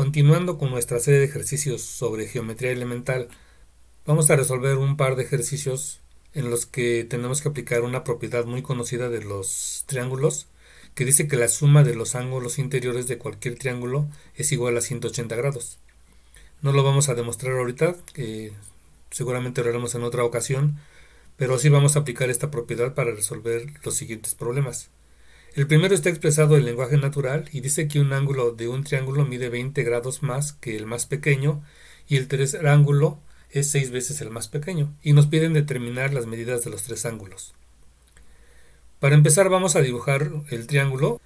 Continuando con nuestra serie de ejercicios sobre geometría elemental, vamos a resolver un par de ejercicios en los que tenemos que aplicar una propiedad muy conocida de los triángulos, que dice que la suma de los ángulos interiores de cualquier triángulo es igual a 180 grados. No lo vamos a demostrar ahorita, seguramente lo haremos en otra ocasión, pero sí vamos a aplicar esta propiedad para resolver los siguientes problemas. El primero está expresado en lenguaje natural y dice que un ángulo de un triángulo mide 20 grados más que el más pequeño y el tercer ángulo es 6 veces el más pequeño, y nos piden determinar las medidas de los tres ángulos. Para empezar vamos a dibujar el triángulo.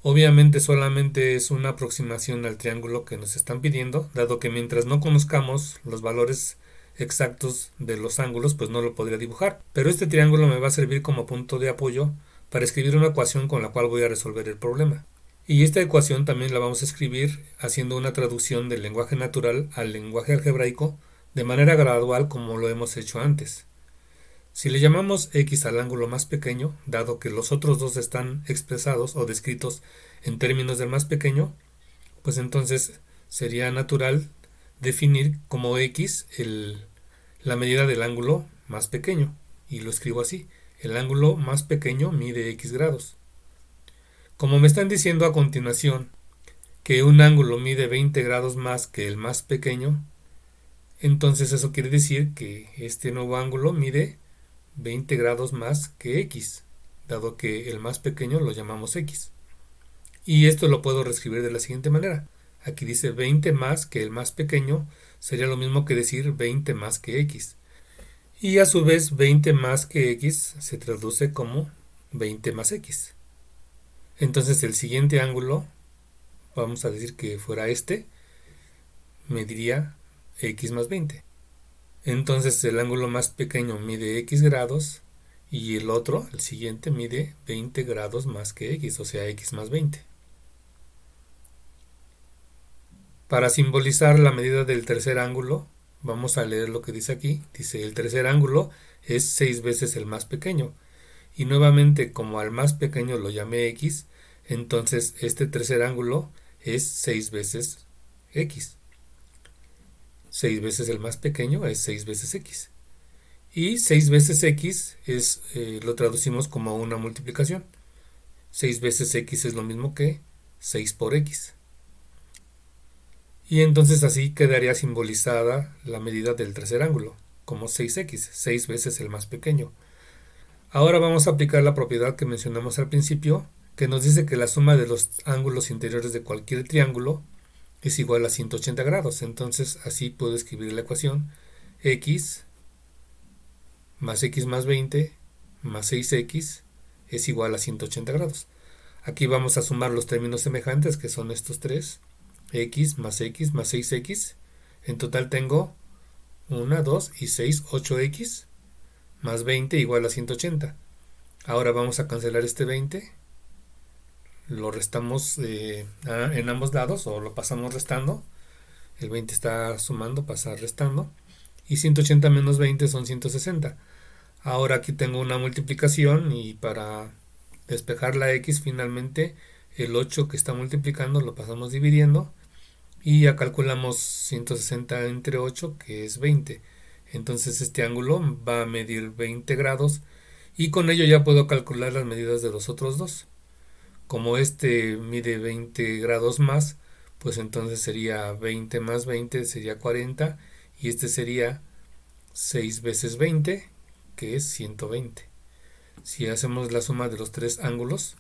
Obviamente solamente es una aproximación al triángulo que nos están pidiendo, dado que mientras no conozcamos los valores exactos de los ángulos, pues no lo podría dibujar. Pero este triángulo me va a servir como punto de apoyo para escribir una ecuación con la cual voy a resolver el problema. Y esta ecuación también la vamos a escribir haciendo una traducción del lenguaje natural al lenguaje algebraico de manera gradual como lo hemos hecho antes. Si le llamamos x al ángulo más pequeño, dado que los otros dos están expresados o descritos en términos del más pequeño, pues entonces sería natural definir como x la medida del ángulo más pequeño, y lo escribo así: el ángulo más pequeño mide x grados. Como me están diciendo a continuación que un ángulo mide 20 grados más que el más pequeño, entonces eso quiere decir que este nuevo ángulo mide 20 grados más que x, dado que el más pequeño lo llamamos x. Y esto lo puedo reescribir de la siguiente manera. Aquí dice 20 más que el más pequeño, sería lo mismo que decir 20 más que x. Y a su vez 20 más que x se traduce como 20 más x. Entonces el siguiente ángulo, vamos a decir que fuera este, mediría x más 20. Entonces el ángulo más pequeño mide x grados y el otro, el siguiente, mide 20 grados más que x, o sea, x más 20. Para simbolizar la medida del tercer ángulo, vamos a leer lo que dice aquí. Dice: el tercer ángulo es 6 veces el más pequeño. Y nuevamente, como al más pequeño lo llamé x, entonces este tercer ángulo es 6 veces x. 6 veces el más pequeño es 6 veces x. Y 6 veces x lo traducimos como una multiplicación. 6 veces x es lo mismo que 6 por x. Y entonces así quedaría simbolizada la medida del tercer ángulo, como 6x, 6 veces el más pequeño. Ahora vamos a aplicar la propiedad que mencionamos al principio, que nos dice que la suma de los ángulos interiores de cualquier triángulo es igual a 180 grados. Entonces así puedo escribir la ecuación: x más x más 20 más 6x es igual a 180 grados. Aquí vamos a sumar los términos semejantes, que son estos tres: x más 6x. En total tengo 1, 2 y 6, 8x más 20 igual a 180. Ahora vamos a cancelar este 20, lo restamos en ambos lados, o lo pasamos restando. El 20 está sumando, pasa restando, y 180 menos 20 son 160. Ahora aquí tengo una multiplicación, y para despejar la x, finalmente el 8 que está multiplicando lo pasamos dividiendo, y ya calculamos 160 entre 8, que es 20. Entonces este ángulo va a medir 20 grados, y con ello ya puedo calcular las medidas de los otros dos. Como este mide 20 grados más, pues entonces sería 20 más 20, sería 40, y este sería 6 veces 20, que es 120. Si hacemos la suma de los tres ángulos,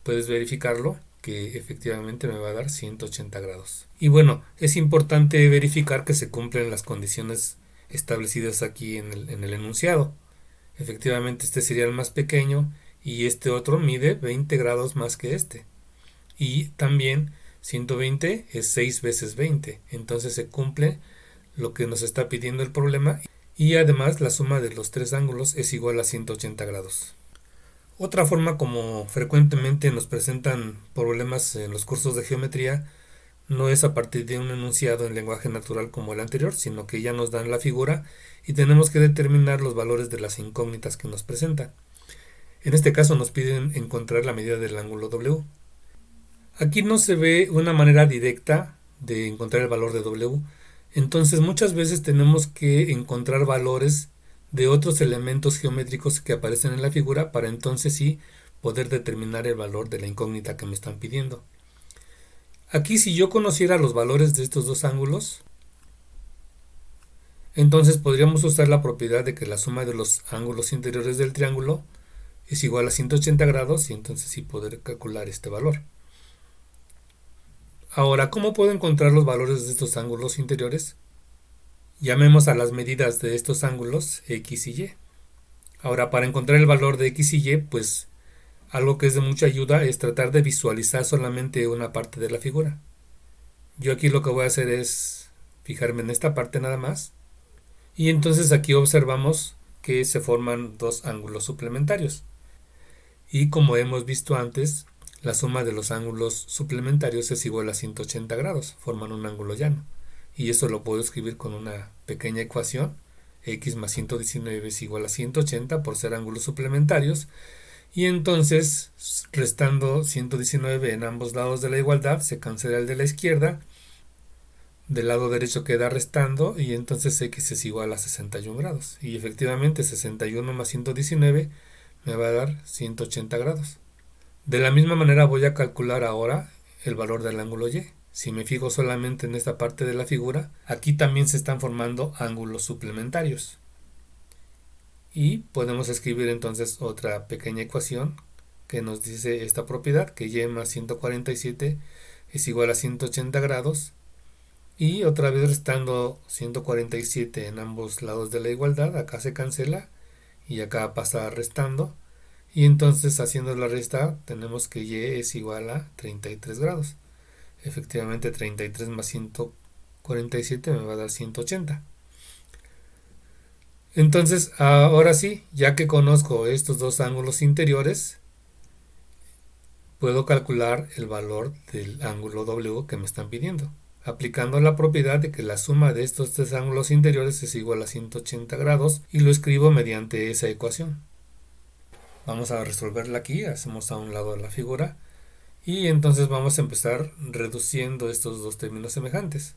puedes verificarlo, que efectivamente me va a dar 180 grados. Y bueno, es importante verificar que se cumplen las condiciones establecidas aquí en el enunciado. Efectivamente este sería el más pequeño, y este otro mide 20 grados más que este. Y también 120 es 6 veces 20, entonces se cumple lo que nos está pidiendo el problema, y además la suma de los tres ángulos es igual a 180 grados. Otra forma como frecuentemente nos presentan problemas en los cursos de geometría no es a partir de un enunciado en lenguaje natural como el anterior, sino que ya nos dan la figura y tenemos que determinar los valores de las incógnitas que nos presentan. En este caso nos piden encontrar la medida del ángulo W. Aquí no se ve una manera directa de encontrar el valor de W. Entonces muchas veces tenemos que encontrar valores de otros elementos geométricos que aparecen en la figura para entonces sí poder determinar el valor de la incógnita que me están pidiendo. Aquí, si yo conociera los valores de estos dos ángulos, entonces podríamos usar la propiedad de que la suma de los ángulos interiores del triángulo es igual a 180 grados y entonces sí poder calcular este valor. Ahora, ¿cómo puedo encontrar los valores de estos ángulos interiores? Llamemos a las medidas de estos ángulos X y Y. Ahora, para encontrar el valor de X y Y, pues algo que es de mucha ayuda es tratar de visualizar solamente una parte de la figura. Yo aquí lo que voy a hacer es fijarme en esta parte nada más. Y entonces aquí observamos que se forman dos ángulos suplementarios. Y como hemos visto antes, la suma de los ángulos suplementarios es igual a 180 grados, forman un ángulo llano. Y eso lo puedo escribir con una pequeña ecuación. X más 119 es igual a 180 por ser ángulos suplementarios. Y entonces, restando 119 en ambos lados de la igualdad, se cancela el de la izquierda. Del lado derecho queda restando y entonces X es igual a 61 grados. Y efectivamente 61 más 119 me va a dar 180 grados. De la misma manera voy a calcular ahora el valor del ángulo Y. Si me fijo solamente en esta parte de la figura, aquí también se están formando ángulos suplementarios. Y podemos escribir entonces otra pequeña ecuación que nos dice esta propiedad, que Y más 147 es igual a 180 grados. Y otra vez restando 147 en ambos lados de la igualdad, acá se cancela y acá pasa restando. Y entonces haciendo la resta tenemos que Y es igual a 33 grados. Efectivamente 33 más 147 me va a dar 180. Entonces ahora sí, ya que conozco estos dos ángulos interiores, puedo calcular el valor del ángulo W que me están pidiendo, aplicando la propiedad de que la suma de estos tres ángulos interiores es igual a 180 grados y lo escribo mediante esa ecuación. Vamos a resolverla aquí, hacemos a un lado la figura y entonces vamos a empezar reduciendo estos dos términos semejantes.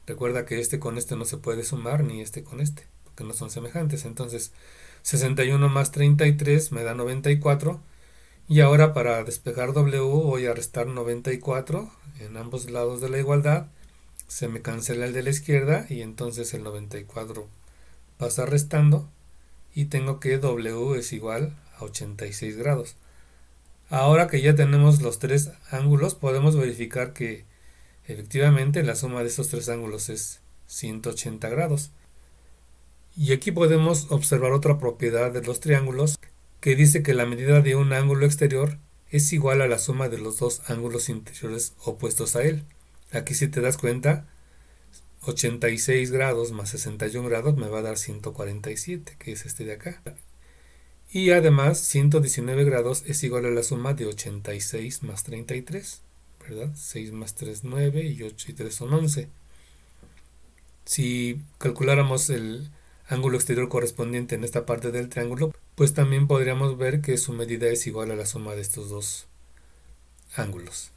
Recuerda que este con este no se puede sumar ni este con este, porque no son semejantes. Entonces 61 más 33 me da 94 y ahora para despejar W voy a restar 94 en ambos lados de la igualdad. Se me cancela el de la izquierda y entonces el 94 pasa restando y tengo que W es igual a 86 grados. Ahora que ya tenemos los tres ángulos, podemos verificar que efectivamente la suma de estos tres ángulos es 180 grados. Y aquí podemos observar otra propiedad de los triángulos que dice que la medida de un ángulo exterior es igual a la suma de los dos ángulos interiores opuestos a él. Aquí, si te das cuenta, 86 grados más 61 grados me va a dar 147, que es este de acá. Y además 119 grados es igual a la suma de 86 más 33, ¿verdad? 6 más 3, 9 y 8 y 3 son 11. Si calculáramos el ángulo exterior correspondiente en esta parte del triángulo, pues también podríamos ver que su medida es igual a la suma de estos dos ángulos.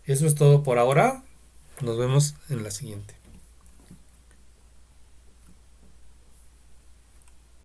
Eso es todo por ahora. Nos vemos en la siguiente.